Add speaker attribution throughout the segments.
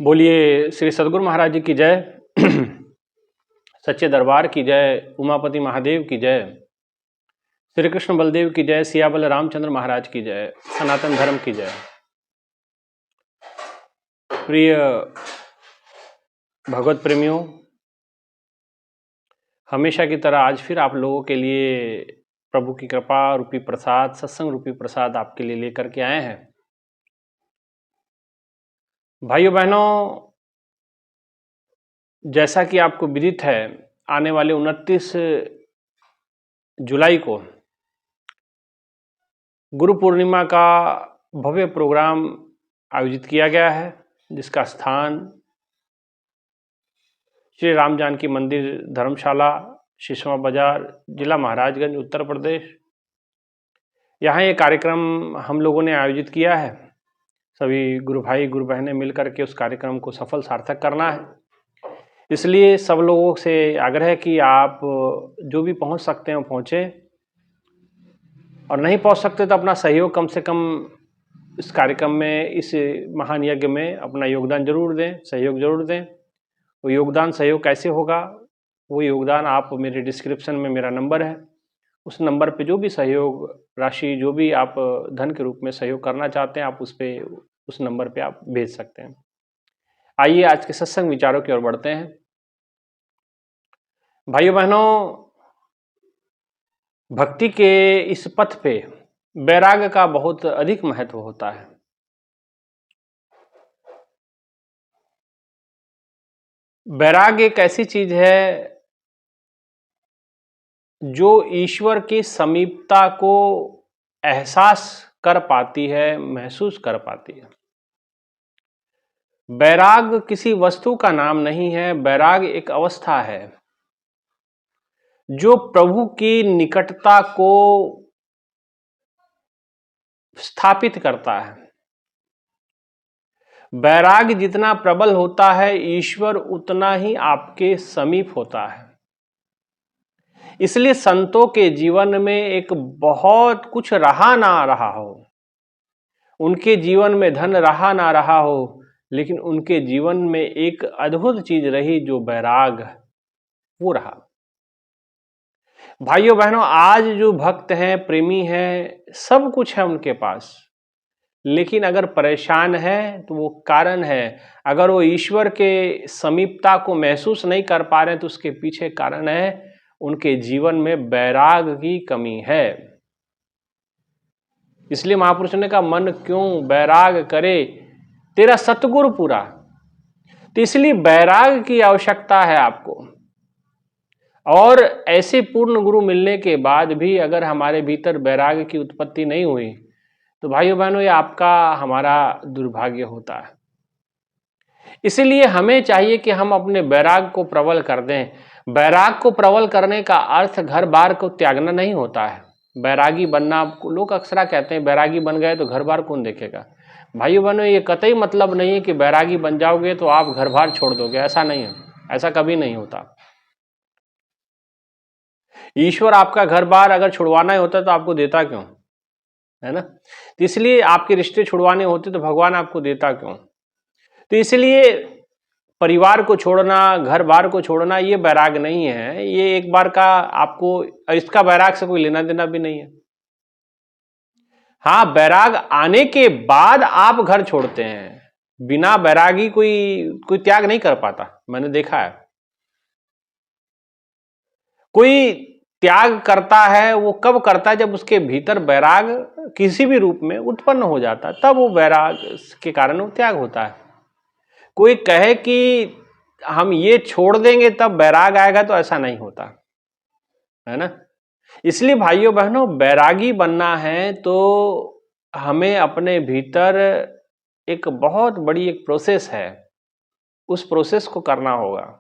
Speaker 1: बोलिए श्री सद्गुरु महाराज जी की जय। सच्चे दरबार की जय। उमापति महादेव की जय। श्री कृष्ण बलदेव की जय। सियाबल रामचंद्र महाराज की जय। सनातन धर्म की जय। प्रिय भगवत प्रेमियों, हमेशा की तरह आज फिर आप लोगों के लिए प्रभु की कृपा रूपी प्रसाद, सत्संग रूपी प्रसाद आपके लिए लेकर के आए हैं। भाइयों बहनों, जैसा कि आपको विदित है, आने वाले 29 जुलाई को गुरु पूर्णिमा का भव्य प्रोग्राम आयोजित किया गया है, जिसका स्थान श्री राम जानकी मंदिर धर्मशाला, शिशवा बाजार, जिला महाराजगंज, उत्तर प्रदेश। यहाँ ये कार्यक्रम हम लोगों ने आयोजित किया है। सभी गुरु भाई गुरु बहनें मिलकर के उस कार्यक्रम को सफल सार्थक करना है। इसलिए सब लोगों से आग्रह है कि आप जो भी पहुंच सकते हैं पहुंचें, और नहीं पहुंच सकते तो अपना सहयोग कम से कम इस कार्यक्रम में, इस महान यज्ञ में अपना योगदान जरूर दें, सहयोग जरूर दें। वो योगदान सहयोग कैसे होगा? वो योगदान आप मेरे डिस्क्रिप्शन में मेरा नंबर है, उस नंबर पे जो भी सहयोग राशि, जो भी आप धन के रूप में सहयोग करना चाहते हैं, आप उस नंबर पे आप भेज सकते हैं। आइए आज के सत्संग विचारों की ओर बढ़ते हैं। भाइयों बहनों, भक्ति के इस पथ पे वैराग्य का बहुत अधिक महत्व होता है। वैराग्य एक ऐसी चीज है जो ईश्वर की समीपता को एहसास कर पाती है, महसूस कर पाती है। वैराग्य किसी वस्तु का नाम नहीं है, वैराग्य एक अवस्था है जो प्रभु की निकटता को स्थापित करता है। वैराग्य जितना प्रबल होता है, ईश्वर उतना ही आपके समीप होता है। इसलिए संतों के जीवन में एक बहुत कुछ रहा ना रहा हो, उनके जीवन में धन रहा ना रहा हो, लेकिन उनके जीवन में एक अद्भुत चीज रही जो वैराग्य, वो रहा। भाइयों बहनों, आज जो भक्त हैं, प्रेमी हैं, सब कुछ है उनके पास, लेकिन अगर परेशान है तो वो कारण है। अगर वो ईश्वर के समीपता को महसूस नहीं कर पा रहे हैं तो उसके पीछे कारण है उनके जीवन में वैराग्य की कमी है। इसलिए महापुरुष ने कहा, मन क्यों वैराग्य करे तेरा सतगुरु पूरा। तो इसलिए वैराग्य की आवश्यकता है आपको। और ऐसे पूर्ण गुरु मिलने के बाद भी अगर हमारे भीतर वैराग्य की उत्पत्ति नहीं हुई तो भाइयों बहनों, ये आपका हमारा दुर्भाग्य होता है। इसलिए हमें चाहिए कि हम अपने वैराग्य को प्रबल कर दें। वैराग्य को प्रबल करने का अर्थ घर बार को त्यागना नहीं होता है। वैरागी बनना, लोग अक्सर कहते हैं वैरागी बन गए तो घर बार कौन देखेगा। भाइयों बहनों, ये कतई मतलब नहीं है कि वैरागी बन जाओगे तो आप घर बार छोड़ दोगे। ऐसा नहीं है, ऐसा कभी नहीं होता। ईश्वर आपका घर बार अगर छुड़वाना ही होता तो आपको देता क्यों, है ना? तो इसलिए आपके रिश्ते छुड़वाने होते तो भगवान आपको देता क्यों? तो इसलिए परिवार को छोड़ना, घर बार को छोड़ना, ये वैराग नहीं है। ये एक बार का आपको, इसका वैराग से कोई लेना देना भी नहीं है। हाँ, वैराग आने के बाद आप घर छोड़ते हैं। बिना वैरागी कोई त्याग नहीं कर पाता, मैंने देखा है। कोई त्याग करता है, वो कब करता है? जब उसके भीतर वैराग किसी भी रूप में उत्पन्न हो जाता है, तब वो वैराग के कारण वो त्याग होता है। कोई कहे कि हम ये छोड़ देंगे तब वैराग आएगा, तो ऐसा नहीं होता, है ना? इसलिए भाइयों बहनों, वैरागी बनना है तो हमें अपने भीतर एक बहुत बड़ी एक प्रोसेस है, उस प्रोसेस को करना होगा।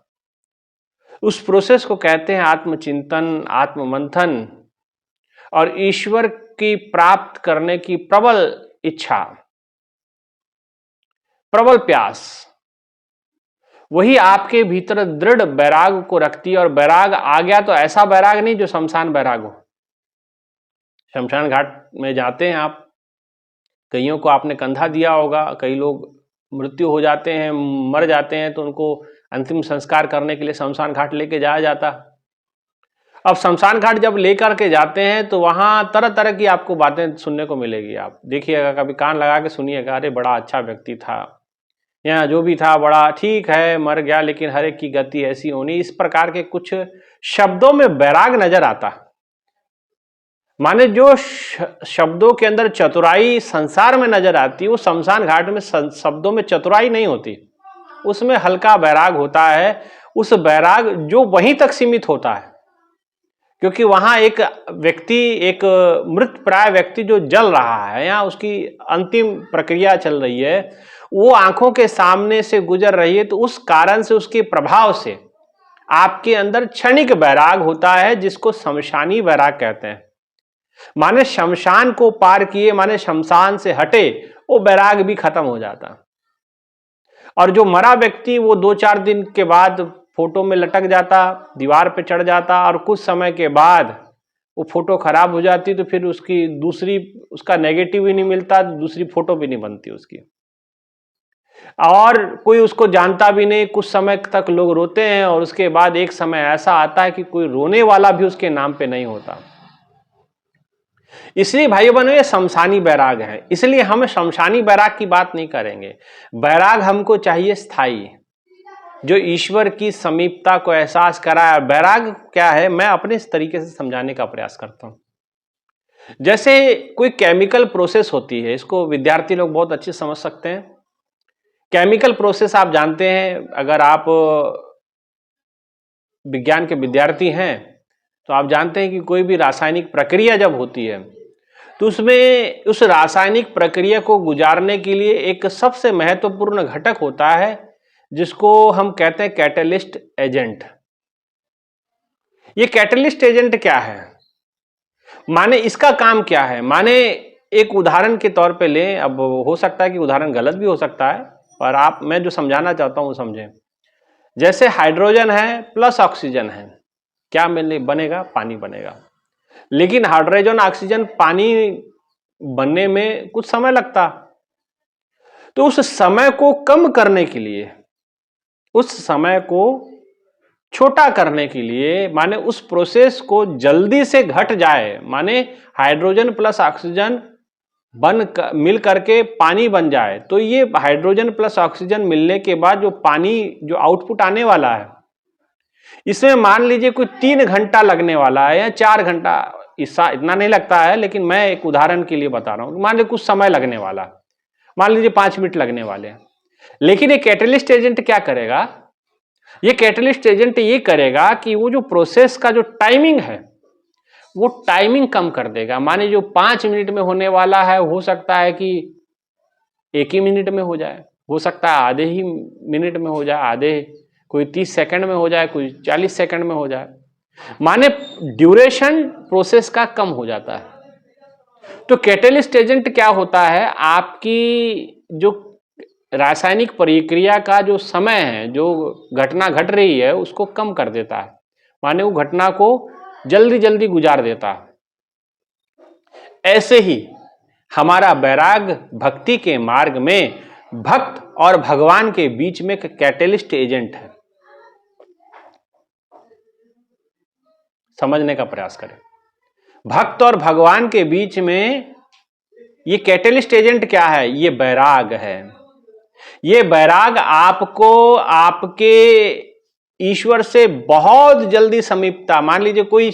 Speaker 1: उस प्रोसेस को कहते हैं आत्मचिंतन, आत्ममंथन और ईश्वर की प्राप्त करने की प्रबल इच्छा, प्रबल प्यास। वही आपके भीतर दृढ़ वैराग को रखती है। और वैराग आ गया तो ऐसा वैराग नहीं जो शमशान वैराग हो। शमशान घाट में जाते हैं आप, कईयों को आपने कंधा दिया होगा, कई लोग मृत्यु हो जाते हैं, मर जाते हैं, तो उनको अंतिम संस्कार करने के लिए शमशान घाट लेके जाया जाता। अब शमशान घाट जब लेकर के जाते हैं तो वहां तरह तरह की आपको बातें सुनने को मिलेगी। आप देखिएगा, कभी कान लगा के सुनिएगा, अरे बड़ा अच्छा व्यक्ति था, यहाँ जो भी था बड़ा ठीक है, मर गया, लेकिन हर एक की गति ऐसी होनी, इस प्रकार के कुछ शब्दों में वैराग नजर आता। माने जो शब्दों के अंदर चतुराई संसार में नजर आती, वो शमशान घाट में शब्दों में चतुराई नहीं होती, उसमें हल्का वैराग होता है। उस वैराग जो वहीं तक सीमित होता है, क्योंकि वहां एक व्यक्ति, एक मृत प्राय व्यक्ति जो जल रहा है, या उसकी अंतिम प्रक्रिया चल रही है, वो आंखों के सामने से गुजर रही है, तो उस कारण से, उसके प्रभाव से आपके अंदर क्षणिक वैराग होता है, जिसको शमशानी वैराग कहते हैं। माने शमशान को पार किए, माने शमशान से हटे, वो वैराग भी खत्म हो जाता। और जो मरा व्यक्ति, वो 2-4 दिन के बाद फोटो में लटक जाता, दीवार पे चढ़ जाता, और कुछ समय के बाद वो फोटो खराब हो जाती, तो फिर उसका नेगेटिव भी नहीं मिलता, दूसरी फोटो भी नहीं बनती उसकी, और कोई उसको जानता भी नहीं। कुछ समय तक लोग रोते हैं, और उसके बाद एक समय ऐसा आता है कि कोई रोने वाला भी उसके नाम पे नहीं होता। इसलिए भाइयों बहनों, ये शमशानी वैराग है। इसलिए हम शमशानी वैराग की बात नहीं करेंगे। वैराग हमको चाहिए स्थायी, जो ईश्वर की समीपता को एहसास कराए। वैराग क्या है, मैं अपने इस तरीके से समझाने का प्रयास करता हूं। जैसे कोई केमिकल प्रोसेस होती है, इसको विद्यार्थी लोग बहुत अच्छे समझ सकते हैं। केमिकल प्रोसेस आप जानते हैं, अगर आप विज्ञान के विद्यार्थी हैं तो आप जानते हैं कि कोई भी रासायनिक प्रक्रिया जब होती है, तो उसमें उस रासायनिक प्रक्रिया को गुजारने के लिए एक सबसे महत्वपूर्ण घटक होता है, जिसको हम कहते हैं कैटलिस्ट एजेंट। ये कैटलिस्ट एजेंट क्या है, माने इसका काम क्या है? माने एक उदाहरण के तौर पे लें, अब हो सकता है कि उदाहरण गलत भी हो सकता है, पर मैं जो समझाना चाहता हूं समझें। जैसे हाइड्रोजन है प्लस ऑक्सीजन है, क्या बनेगा? पानी बनेगा। लेकिन हाइड्रोजन ऑक्सीजन पानी बनने में कुछ समय लगता, तो उस समय को कम करने के लिए, उस समय को छोटा करने के लिए, माने उस प्रोसेस को जल्दी से घट जाए, माने हाइड्रोजन प्लस ऑक्सीजन मिल करके पानी बन जाए, तो ये हाइड्रोजन प्लस ऑक्सीजन मिलने के बाद जो पानी, जो आउटपुट आने वाला है, इसमें मान लीजिए कोई 3 घंटा लगने वाला है या 4 घंटा, इतना नहीं लगता है, लेकिन मैं एक उदाहरण के लिए बता रहा हूं। मान लीजिए कुछ समय लगने वाला, मान लीजिए 5 मिनट लगने वाले हैं। लेकिन ये कैटलिस्ट एजेंट क्या करेगा? ये कैटलिस्ट एजेंट ये करेगा कि वो जो प्रोसेस का जो टाइमिंग है, वो टाइमिंग कम कर देगा। माने जो 5 मिनट में होने वाला है, हो सकता है कि 1 ही मिनट में हो जाए, हो सकता है आधे ही मिनट में हो जाए, कोई 30 सेकंड में हो जाए, कोई 40 सेकंड में हो जाए। माने ड्यूरेशन प्रोसेस का कम हो जाता है। तो कैटलिस्ट एजेंट क्या होता है? आपकी जो रासायनिक प्रक्रिया का जो समय है, जो घटना घट रही है, उसको कम कर देता है। माने वो घटना को जल्दी जल्दी गुजार देता है। ऐसे ही हमारा वैराग भक्ति के मार्ग में भक्त और भगवान के बीच में एक कैटलिस्ट एजेंट है। समझने का प्रयास करें। भक्त और भगवान के बीच में ये कैटलिस्ट एजेंट क्या है? ये वैराग है। ये वैराग आपको आपके ईश्वर से बहुत जल्दी समीपता, मान लीजिए कोई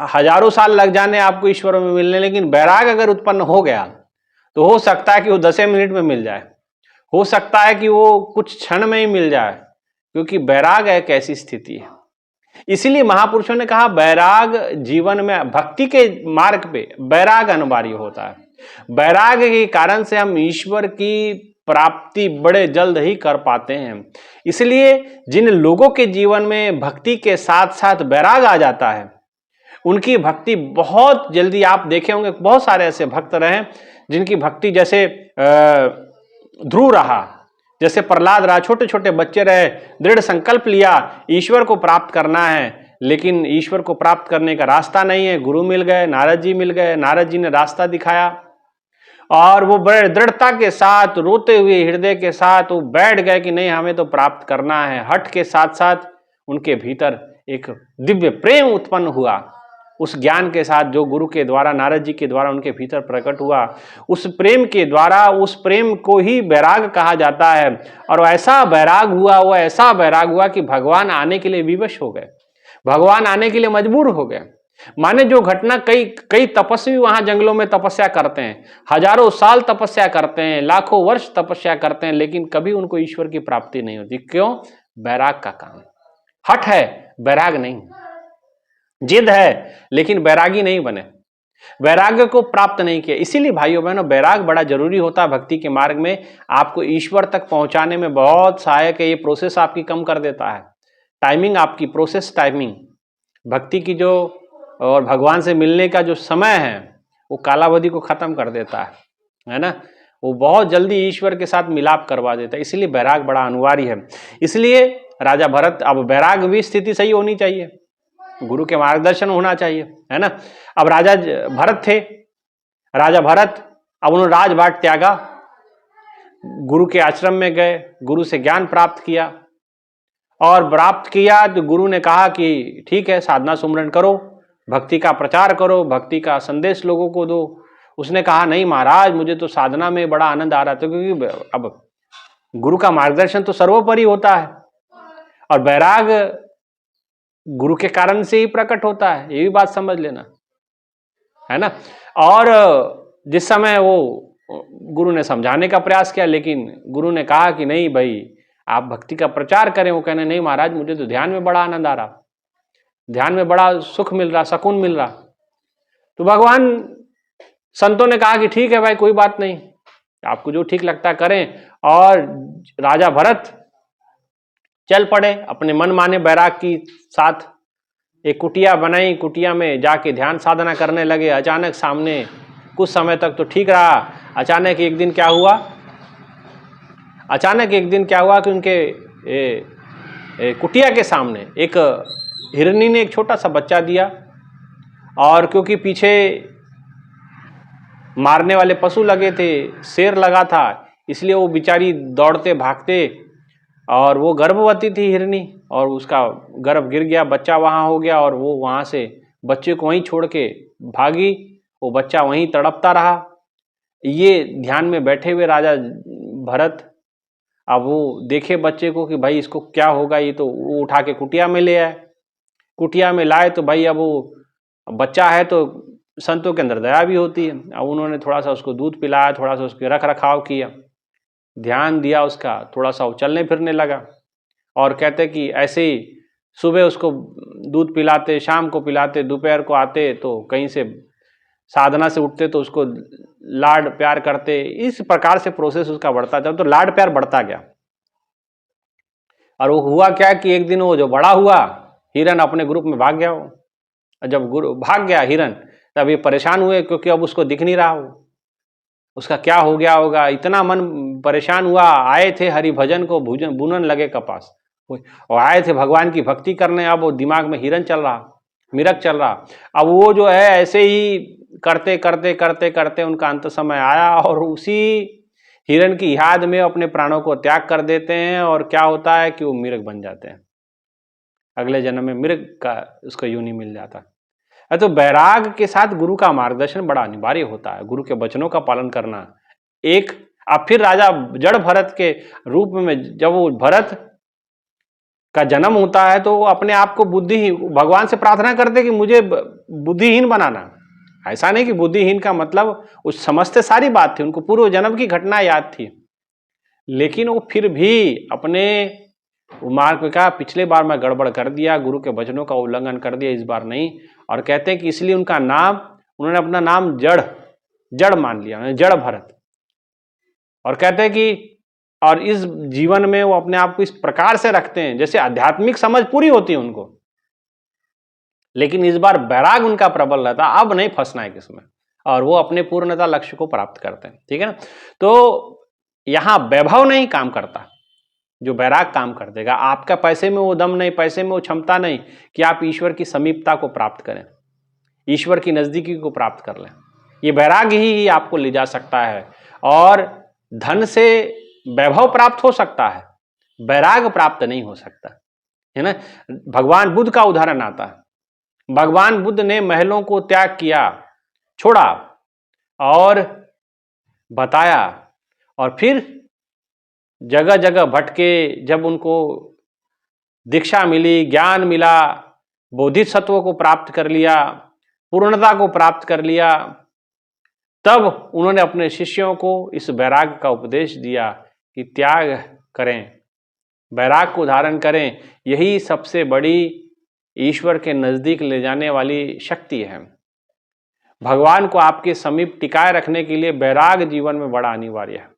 Speaker 1: हजारों साल लग जाने आपको ईश्वर में मिलने, लेकिन वैराग अगर उत्पन्न हो गया तो हो सकता है कि वो 10 मिनट में मिल जाए, हो सकता है कि वो कुछ क्षण में ही मिल जाए, क्योंकि वैराग एक ऐसी स्थिति है। इसीलिए महापुरुषों ने कहा वैराग जीवन में, भक्ति के मार्ग पे वैराग अनिवार्य होता है। वैराग के कारण से हम ईश्वर की प्राप्ति बड़े जल्द ही कर पाते हैं। इसलिए जिन लोगों के जीवन में भक्ति के साथ साथ वैराग आ जाता है, उनकी भक्ति बहुत जल्दी, आप देखे होंगे बहुत सारे ऐसे भक्त रहे जिनकी भक्ति, जैसे ध्रुव रहा, जैसे प्रहलाद रहा, छोटे छोटे बच्चे रहे, दृढ़ संकल्प लिया ईश्वर को प्राप्त करना है, लेकिन ईश्वर को प्राप्त करने का रास्ता नहीं है। गुरु मिल गए, नारद जी मिल गए, नारद जी ने रास्ता दिखाया, और वो बड़े दृढ़ता के साथ, रोते हुए हृदय के साथ वो बैठ गए कि नहीं, हमें तो प्राप्त करना है। हठ के साथ साथ उनके भीतर एक दिव्य प्रेम उत्पन्न हुआ, उस ज्ञान के साथ जो गुरु के द्वारा, नारद जी के द्वारा उनके भीतर प्रकट हुआ। उस प्रेम के द्वारा, उस प्रेम को ही वैराग कहा जाता है। और ऐसा वैराग हुआ, वो ऐसा वैराग हुआ कि भगवान आने के लिए विवश हो गए, भगवान आने के लिए मजबूर हो गए। माने जो घटना, कई तपस्वी वहां जंगलों में तपस्या करते हैं, हजारों साल तपस्या करते हैं, लाखों वर्ष तपस्या करते हैं, लेकिन कभी उनको ईश्वर की प्राप्ति नहीं होती। क्यों? वैराग का काम। हठ है, वैराग नहीं। जिद है लेकिन वैरागी नहीं बने, वैराग्य को प्राप्त नहीं किया। इसीलिए भाइयों बहनों, वैराग बड़ा जरूरी होता है भक्ति के मार्ग में। आपको ईश्वर तक पहुंचाने में बहुत सहायक है। ये प्रोसेस आपकी कम कर देता है, टाइमिंग आपकी, प्रोसेस टाइमिंग, भक्ति की जो और भगवान से मिलने का जो समय है वो कालावधि को खत्म कर देता है ना। वो बहुत जल्दी ईश्वर के साथ मिलाप करवा देता है। इसलिए वैराग बड़ा अनिवार्य है। इसलिए राजा भरत, अब वैराग भी स्थिति सही होनी चाहिए, गुरु के मार्गदर्शन होना चाहिए, है ना। अब राजा भरत थे, राजा भरत अब उन्होंने राजभाट त्यागा, गुरु के आश्रम में गए, गुरु से ज्ञान प्राप्त किया। और प्राप्त किया तो गुरु ने कहा कि ठीक है, साधना सुमरन करो, भक्ति का प्रचार करो, भक्ति का संदेश लोगों को दो। उसने कहा नहीं महाराज, मुझे तो साधना में बड़ा आनंद आ रहा था, क्योंकि अब गुरु का मार्गदर्शन तो सर्वोपरि होता है और वैराग गुरु के कारण से ही प्रकट होता है, ये भी बात समझ लेना, है ना। और जिस समय वो गुरु ने समझाने का प्रयास किया, लेकिन गुरु ने कहा कि नहीं भाई, आप भक्ति का प्रचार करें। वो कहने नहीं महाराज, मुझे तो ध्यान में बड़ा आनंद आ रहा, ध्यान में बड़ा सुख मिल रहा, सुकून मिल रहा। तो भगवान, संतों ने कहा कि ठीक है भाई, कोई बात नहीं, आपको जो ठीक लगता करें। और राजा भरत चल पड़े अपने मन माने वैराग की साथ। एक कुटिया बनाई, कुटिया में जाके ध्यान साधना करने लगे। अचानक सामने, कुछ समय तक तो ठीक रहा, अचानक एक दिन क्या हुआ, कि उनके कुटिया के सामने एक हिरनी ने एक छोटा सा बच्चा दिया। और क्योंकि पीछे मारने वाले पशु लगे थे, शेर लगा था, इसलिए वो बेचारी दौड़ते भागते, और वो गर्भवती थी हिरनी, और उसका गर्भ गिर गया, बच्चा वहां हो गया, और वो वहां से बच्चे को वहीं छोड़ के भागी। वो बच्चा वहीं तड़पता रहा। ये ध्यान में बैठे हुए राजा भरत, अब वो देखे बच्चे को कि भाई इसको क्या होगा, ये तो वो उठा के कुटिया में ले आए। कुटिया में लाए तो भाई अब वो बच्चा है तो संतों के अंदर दया भी होती है। अब उन्होंने थोड़ा सा उसको दूध पिलाया, थोड़ा सा उसके रख रखाव किया, ध्यान दिया उसका, थोड़ा सा वो चलने फिरने लगा। और कहते कि ऐसे ही सुबह उसको दूध पिलाते, शाम को पिलाते, दोपहर को आते तो कहीं से साधना से उठते तो उसको लाड प्यार करते। इस प्रकार से प्रोसेस उसका बढ़ता जाता, तो लाड प्यार बढ़ता गया। और वो हुआ क्या कि एक दिन वो जो बड़ा हुआ हिरन अपने ग्रुप में भाग गया। वो जब गुरु भाग गया हिरन, तब ये परेशान हुए, क्योंकि अब उसको दिख नहीं रहा, वो उसका क्या हो गया होगा। इतना मन परेशान हुआ। आए थे हरि भजन को बुनन लगे कपास, और आए थे भगवान की भक्ति करने। अब वो दिमाग में हिरन चल रहा, मिरक चल रहा। अब वो जो है ऐसे ही करते करते करते करते उनका अंत समय आया, और उसी हिरन की याद में अपने प्राणों को त्याग कर देते हैं। और क्या होता है कि वो मिरग बन जाते हैं, अगले जन्म में मिरग का उसको योनि मिल जाता है। तो वैराग के साथ गुरु का मार्गदर्शन बड़ा अनिवार्य होता है, गुरु के वचनों का पालन करना। एक अब फिर राजा जड़ भरत के रूप में जब वो भरत का जन्म होता है, तो वो अपने आप को भगवान से प्रार्थना करते कि मुझे बुद्धिहीन बनाना। ऐसा नहीं कि बुद्धिहीन का मतलब उस समझते सारी बात थी, उनको पूर्व जन्म की घटना याद थी, लेकिन वो फिर भी अपने मार्ग में कहा पिछले बार मैं गड़बड़ कर दिया, गुरु के वचनों का उल्लंघन कर दिया, इस बार नहीं। और कहते हैं कि इसलिए उनका नाम, उन्होंने अपना नाम जड़ मान लिया, जड़ भरत। और कहते हैं कि और इस जीवन में वो अपने आप को इस प्रकार से रखते हैं जैसे आध्यात्मिक समझ पूरी होती है उनको, लेकिन इस बार वैराग उनका प्रबल रहता, अब नहीं फंसना है किसमें, और वो अपने पूर्णता लक्ष्य को प्राप्त करते हैं। ठीक है ना। तो यहां वैभव नहीं काम करता, जो वैराग काम कर देगा। आपका पैसे में वो दम नहीं, पैसे में वो क्षमता नहीं कि आप ईश्वर की समीपता को प्राप्त करें, ईश्वर की नजदीकी को प्राप्त कर लें। ये वैराग्य ही आपको ले जा सकता है। और धन से वैभव प्राप्त हो सकता है, वैराग्य प्राप्त नहीं हो सकता, है ना। भगवान बुद्ध का उदाहरण आता है। भगवान बुद्ध ने महलों को त्याग किया, छोड़ा और बताया, और फिर जगह जगह भटके। जब उनको दीक्षा मिली, ज्ञान मिला, बोधिसत्व को प्राप्त कर लिया, पूर्णता को प्राप्त कर लिया, तब उन्होंने अपने शिष्यों को इस वैराग्य का उपदेश दिया कि त्याग करें, वैराग्य को धारण करें। यही सबसे बड़ी ईश्वर के नजदीक ले जाने वाली शक्ति है। भगवान को आपके समीप टिकाए रखने के लिए वैराग्य जीवन में बड़ा अनिवार्य है।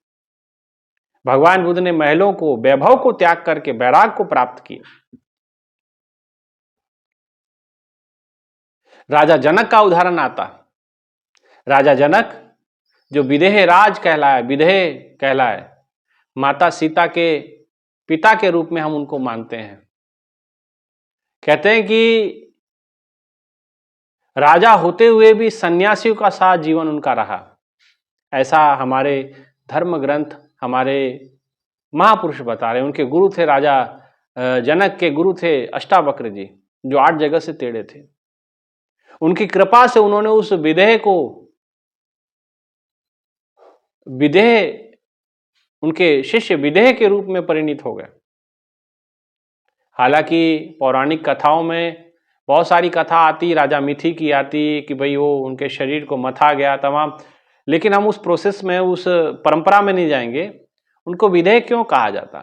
Speaker 1: भगवान बुद्ध ने महलों को, वैभव को त्याग करके वैराग्य को प्राप्त किया। राजा जनक का उदाहरण आता। राजा जनक जो विदेह राज कहलाए, विदेह कहलाए, माता सीता के पिता के रूप में हम उनको मानते हैं। कहते हैं कि राजा होते हुए भी सन्यासियों का साथ जीवन उनका रहा। ऐसा हमारे धर्म ग्रंथ, हमारे महापुरुष बता रहे हैं। उनके गुरु थे, राजा जनक के गुरु थे अष्टावक्र जी, जो 8 जगह से टेढ़े थे। उनकी कृपा से उन्होंने उस विदेह को, विदेह, उनके शिष्य विदेह के रूप में परिणित हो गए। हालांकि पौराणिक कथाओं में बहुत सारी कथा आती, राजा मिथि की आती कि भाई वो उनके शरीर को मथा गया तमाम, लेकिन हम उस प्रोसेस में, उस परंपरा में नहीं जाएंगे। उनको विदेह क्यों कहा जाता?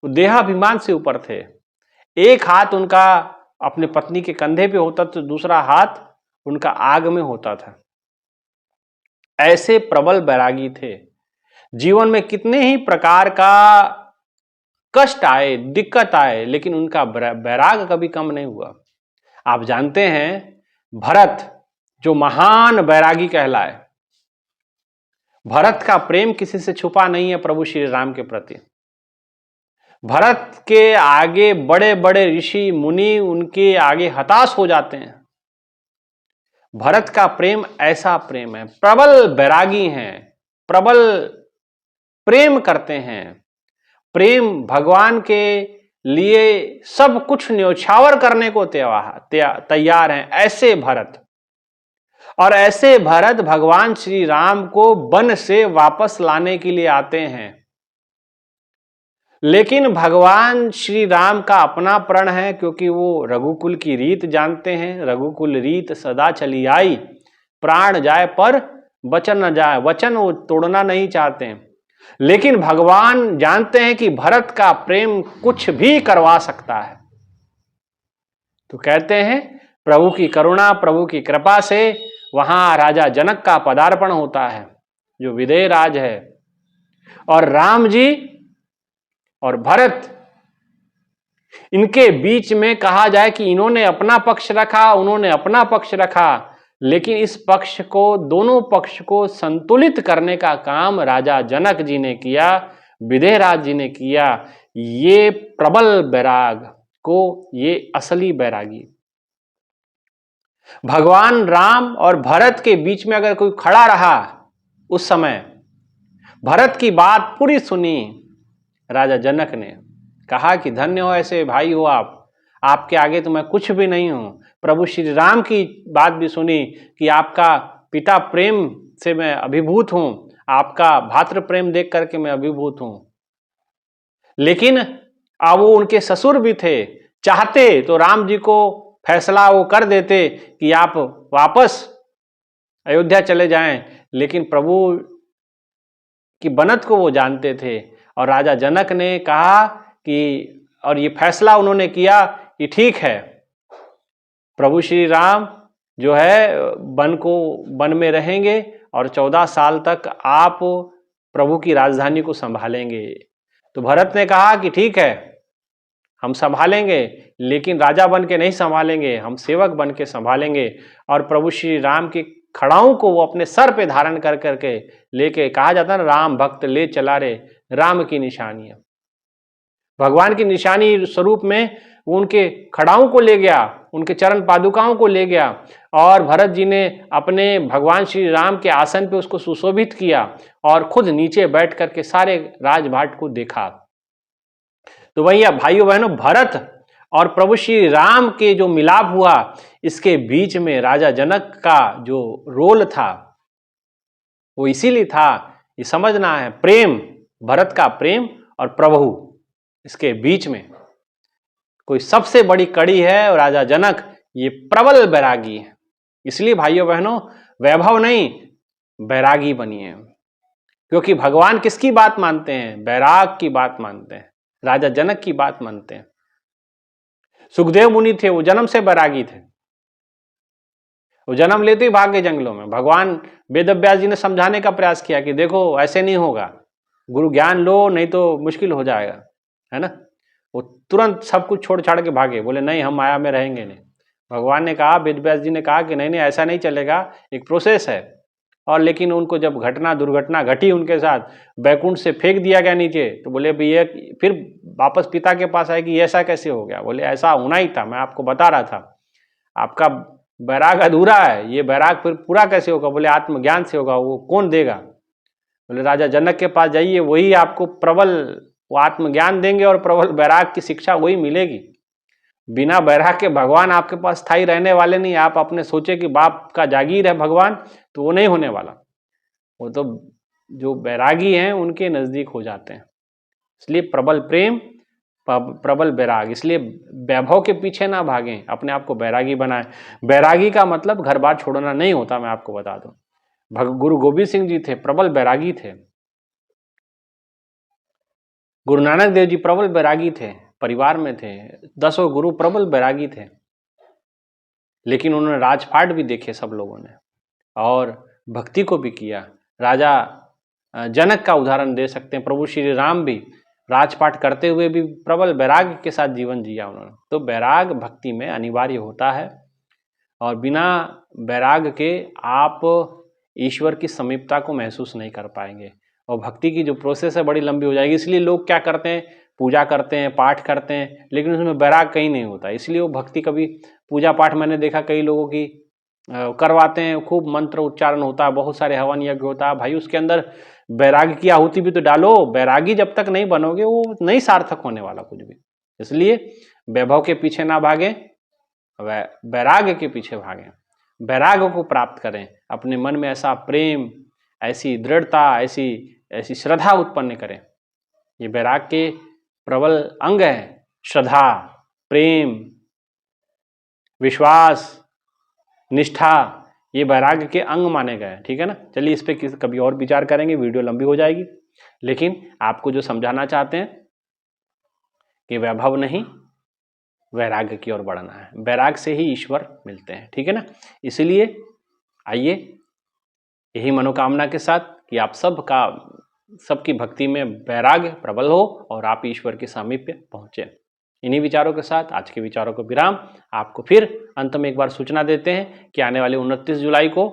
Speaker 1: वो देहाभिमान से ऊपर थे। एक हाथ उनका अपने पत्नी के कंधे पे होता तो दूसरा हाथ उनका आग में होता था। ऐसे प्रबल बैरागी थे। जीवन में कितने ही प्रकार का कष्ट आए, दिक्कत आए, लेकिन उनका बैराग कभी कम नहीं हुआ। आप जानते हैं भरत जो महान बैरागी कहलाए, भरत का प्रेम किसी से छुपा नहीं है प्रभु श्री राम के प्रति। भरत के आगे बड़े बड़े ऋषि मुनि उनके आगे हताश हो जाते हैं। भरत का प्रेम ऐसा प्रेम है, प्रबल बैरागी हैं, प्रबल प्रेम करते हैं। प्रेम भगवान के लिए सब कुछ न्योछावर करने को तैयार हैं, ऐसे भरत। और ऐसे भरत भगवान श्री राम को वन से वापस लाने के लिए आते हैं। लेकिन भगवान श्री राम का अपना प्रण है, क्योंकि वो रघुकुल की रीत जानते हैं। रघुकुल रीत सदा चली आई, प्राण जाए पर वचन न जाए। वचन वो तोड़ना नहीं चाहते हैं। लेकिन भगवान जानते हैं कि भरत का प्रेम कुछ भी करवा सकता है। तो कहते हैं प्रभु की करुणा, प्रभु की कृपा से वहां राजा जनक का पदार्पण होता है, जो विदेह राज है। और राम जी और भरत, इनके बीच में कहा जाए कि इन्होंने अपना पक्ष रखा, उन्होंने अपना पक्ष रखा, लेकिन इस पक्ष को, दोनों पक्ष को संतुलित करने का काम राजा जनक जी ने किया, विदेह राज जी ने किया। ये प्रबल बैराग को, ये असली बैरागी। भगवान राम और भरत के बीच में अगर कोई खड़ा रहा उस समय, भरत की बात पूरी सुनी राजा जनक ने, कहा कि धन्य हो ऐसे भाई हो आप, आपके आगे तो मैं कुछ भी नहीं हूं। प्रभु श्री राम की बात भी सुनी कि आपका पिता प्रेम से मैं अभिभूत हूं, आपका भातृ प्रेम देख करके मैं अभिभूत हूं। लेकिन अब वो उनके ससुर भी थे, चाहते तो राम जी को फैसला वो कर देते कि आप वापस अयोध्या चले जाएं, लेकिन प्रभु की बनत को वो जानते थे। और राजा जनक ने कहा कि, और ये फैसला उन्होंने किया कि ठीक है, प्रभु श्री राम जो है वन में रहेंगे और 14 साल तक आप प्रभु की राजधानी को संभालेंगे। तो भरत ने कहा कि ठीक है, हम संभालेंगे, लेकिन राजा बन के नहीं संभालेंगे, हम सेवक बन के संभालेंगे। और प्रभु श्री राम की खड़ाओं को वो अपने सर पे धारण कर करके लेके, कहा जाता है ना, राम भक्त ले चला रे, राम की निशानी है। भगवान की निशानी स्वरूप में वो उनके खड़ाओं को ले गया उनके चरण पादुकाओं को ले गया और भरत जी ने अपने भगवान श्री राम के आसन पे उसको सुशोभित किया और खुद नीचे बैठ करके सारे राजभाट को देखा। तो भैया भाइयों बहनों, भरत और प्रभु श्री राम के जो मिलाप हुआ, इसके बीच में राजा जनक का जो रोल था वो इसीलिए था, ये समझना है, प्रेम, भरत का प्रेम और प्रभु, इसके बीच में कोई सबसे बड़ी कड़ी है और राजा जनक ये प्रबल बैरागी है। इसलिए भाइयों बहनों, वैभव नहीं बैरागी बनिए, क्योंकि भगवान किसकी बात मानते हैं? बैराग की बात मानते हैं, राजा जनक की बात मानते हैं। सुखदेव मुनि थे, वो जन्म से बैरागी थे, वो जन्म लेते ही भाग गए जंगलों में। भगवान वेदव्यास जी ने समझाने का प्रयास किया कि देखो ऐसे नहीं होगा, गुरु ज्ञान लो नहीं तो मुश्किल हो जाएगा, है ना। वो तुरंत सब कुछ छोड़ छाड़ के भागे, बोले नहीं हम माया में रहेंगे नहीं। भगवान ने कहा, वेदव्यास जी ने कहा कि नहीं नहीं ऐसा नहीं चलेगा, एक प्रोसेस है। और लेकिन उनको जब दुर्घटना घटी उनके साथ, बैकुंठ से फेंक दिया गया नीचे, तो बोले भैया, फिर वापस पिता के पास आए कि ऐसा कैसे हो गया? बोले ऐसा होना ही था, मैं आपको बता रहा था, आपका बैराग अधूरा है, ये बैराग फिर पूरा कैसे होगा? बोले आत्मज्ञान से होगा, वो कौन देगा? बोले राजा जनक के पास जाइए, वही आपको प्रबल वो आत्मज्ञान देंगे और प्रबल बैराग की शिक्षा वही मिलेगी। बिना बैराग के भगवान आपके पास स्थायी रहने वाले नहीं। आप अपने सोचे कि बाप का जागीर है भगवान, तो वो नहीं होने वाला। वो तो जो बैरागी हैं उनके नजदीक हो जाते हैं। इसलिए प्रबल प्रेम, प्रबल बैराग, इसलिए वैभव के पीछे ना भागें, अपने आप को बैरागी बनाएं। बैरागी का मतलब घर बार छोड़ना नहीं होता, मैं आपको बता दूं। गुरु गोविंद सिंह जी थे, प्रबल बैरागी थे। गुरु नानक देव जी प्रबल बैरागी थे, परिवार में थे। 10 गुरु प्रबल बैरागी थे, लेकिन उन्होंने राजपाट भी देखे सब लोगों ने, और भक्ति को भी किया। राजा जनक का उदाहरण दे सकते हैं, प्रभु श्री राम भी राजपाट करते हुए भी प्रबल बैराग के साथ जीवन जिया उन्होंने। तो बैराग भक्ति में अनिवार्य होता है, और बिना बैराग के आप ईश्वर की समीपता को महसूस नहीं कर पाएंगे, और भक्ति की जो प्रोसेस है बड़ी लंबी हो जाएगी। इसलिए लोग क्या करते हैं, पूजा करते हैं, पाठ करते हैं, लेकिन उसमें बैराग कहीं नहीं होता। इसलिए वो भक्ति, कभी पूजा पाठ मैंने देखा कई लोगों की करवाते हैं, खूब मंत्र उच्चारण होता है, बहुत सारे हवन यज्ञ होता है, भाई उसके अंदर बैराग की आहुति भी तो डालो। बैरागी जब तक नहीं बनोगे वो नहीं सार्थक होने वाला कुछ भी। इसलिए वैभव के पीछे ना भागें, बैराग के पीछे भागें, बैराग को प्राप्त करें। अपने मन में ऐसा प्रेम, ऐसी दृढ़ता, ऐसी श्रद्धा उत्पन्न करें। ये बैराग के प्रबल अंग है, श्रद्धा, प्रेम, विश्वास, निष्ठा, ये बैराग के अंग माने गए, ठीक है ना। चलिए इस पे कभी और विचार करेंगे, वीडियो लंबी हो जाएगी, लेकिन आपको जो समझाना चाहते हैं कि वैभव नहीं वैराग्य की ओर बढ़ना है, बैराग से ही ईश्वर मिलते हैं, ठीक है ना। इसलिए आइए यही मनोकामना के साथ कि आप सबकी भक्ति में वैराग्य प्रबल हो और आप ईश्वर के सामीप्य पहुंचे। इन्हीं विचारों के साथ आज के विचारों को विराम। आपको फिर अंत में एक बार सूचना देते हैं कि आने वाले 29 जुलाई को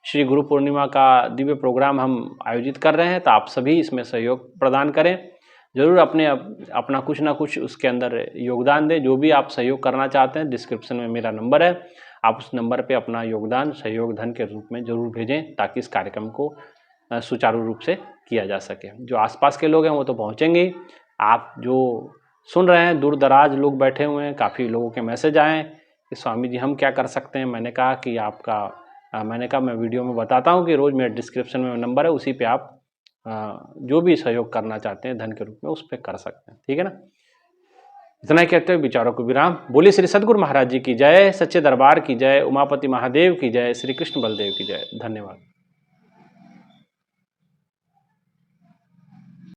Speaker 1: श्री गुरु पूर्णिमा का दिव्य प्रोग्राम हम आयोजित कर रहे हैं, तो आप सभी इसमें सहयोग प्रदान करें। जरूर अपना कुछ ना कुछ उसके अंदर योगदान दें। जो भी आप सहयोग करना चाहते हैं, डिस्क्रिप्शन में मेरा नंबर है, आप उस नंबर पे अपना योगदान सहयोग धन के रूप में जरूर भेजें, ताकि इस कार्यक्रम को सुचारू रूप से किया जा सके। जो आसपास के लोग हैं वो तो पहुँचेंगे ही, आप जो सुन रहे हैं दूर दराज लोग बैठे हुए हैं, काफ़ी लोगों के मैसेज आए कि स्वामी जी हम क्या कर सकते हैं। मैंने कहा मैं वीडियो में बताता हूँ कि रोज़ मेरे डिस्क्रिप्शन में नंबर है, उसी पे आप जो भी सहयोग करना चाहते हैं धन के रूप में उस पर कर सकते हैं, ठीक है ना। इतना ही कहते हुए विचारों को विराम। बोलिए श्री सद्गुरु महाराज जी की जय, सच्चे दरबार की जय, उमापति महादेव की जय, श्री कृष्ण बलदेव की जय। धन्यवाद।